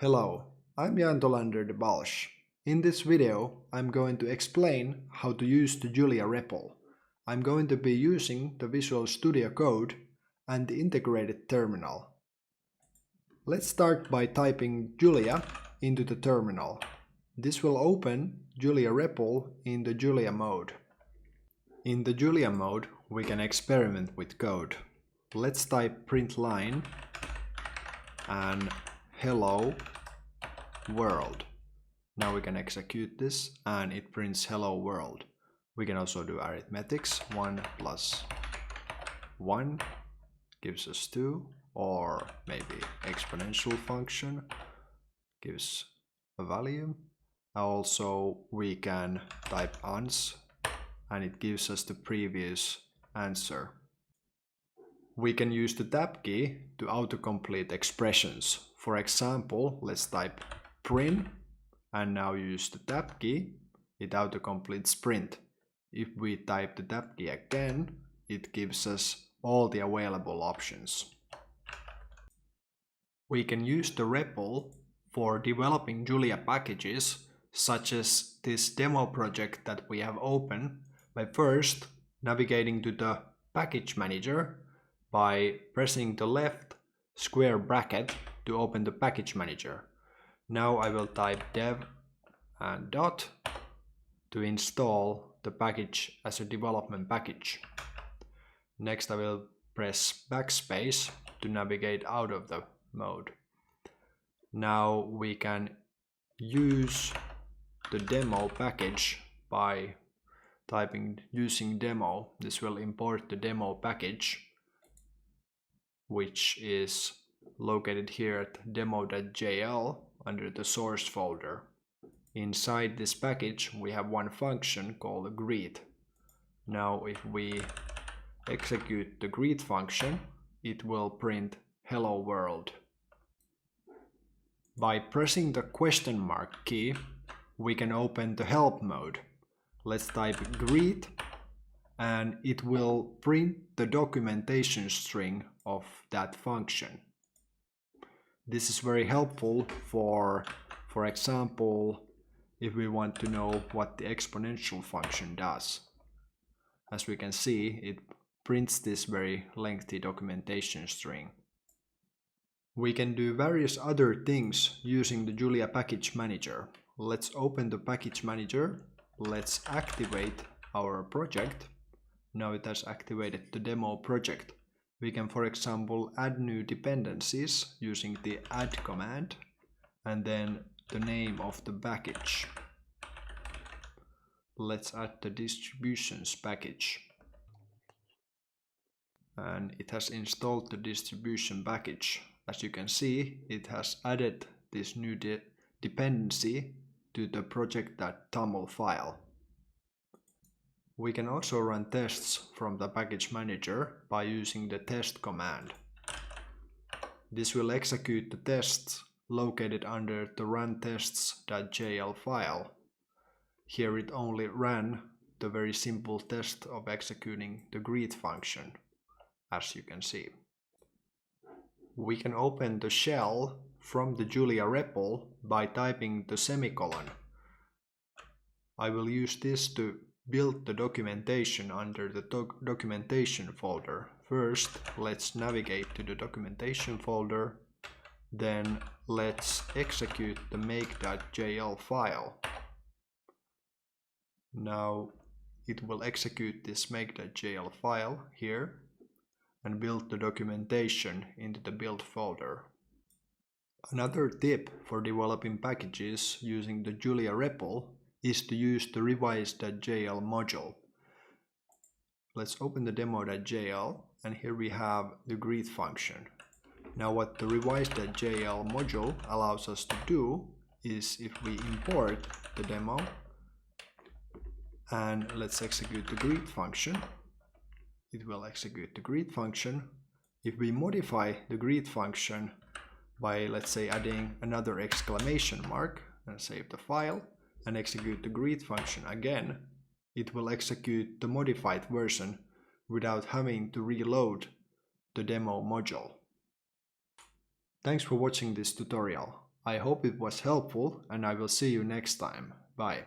Hello, I'm Jan Tolander de Balsch. In this video, I'm going to explain how to use the Julia REPL. I'm going to be using the Visual Studio Code and the integrated terminal. Let's start by typing Julia into the terminal. This will open Julia REPL in the Julia mode. In the Julia mode, we can experiment with code. Let's type print line and hello world. Now we can execute this and it prints hello world. We can also do arithmetics. 1 plus 1 gives us 2, or maybe exponential function gives a value. Also we can type ans and it gives us the previous answer. We can use the tab key to autocomplete expressions. For example, let's type print and now use the tab key, it autocompletes print. If we type the tab key again, it gives us all the available options. We can use the REPL for developing Julia packages, such as this demo project that we have open, by first navigating to the package manager by pressing the left square bracket to open the package manager. Now I will type dev and dot to install the package as a development package. Next I will press backspace to navigate out of the mode. Now we can use the demo package by typing using demo. This will import the demo package, which is located here at demo.jl under the source folder. Inside this package we have one function called greet. Now if we execute the greet function, it will print hello world. By pressing the question mark key, we can open the help mode. Let's type greet and it will print the documentation string of that function. This is very helpful for example, if we want to know what the exponential function does. As we can see, it prints this very lengthy documentation string. We can do various other things using the Julia package manager. Let's open the package manager. Let's activate our project. Now it has activated the demo project. We can, for example, add new dependencies using the add command and then the name of the package. Let's add the distributions package. And it has installed the distribution package. As you can see, it has added this new dependency to the project.toml file. We can also run tests from the package manager by using the test command. This will execute the tests located under the run tests.jl file. Here it only ran the very simple test of executing the greet function, as you can see. We can open the shell from the Julia REPL by typing the semicolon. I will use this to build the documentation under the documentation folder. First, let's navigate to the documentation folder. Then let's execute the make.jl file. Now it will execute this make.jl file here and build the documentation into the build folder. Another tip for developing packages using the Julia REPL is to use the Revise.jl module. Let's open the demo.jl and here we have the greet function. Now what the Revise.jl module allows us to do is, if we import the demo and let's execute the greet function, it will execute the greet function. If we modify the greet function by, let's say, adding another exclamation mark and save the file and execute the greet function again, it will execute the modified version without having to reload the demo module. Thanks for watching this tutorial. I hope it was helpful and I will see you next time. Bye.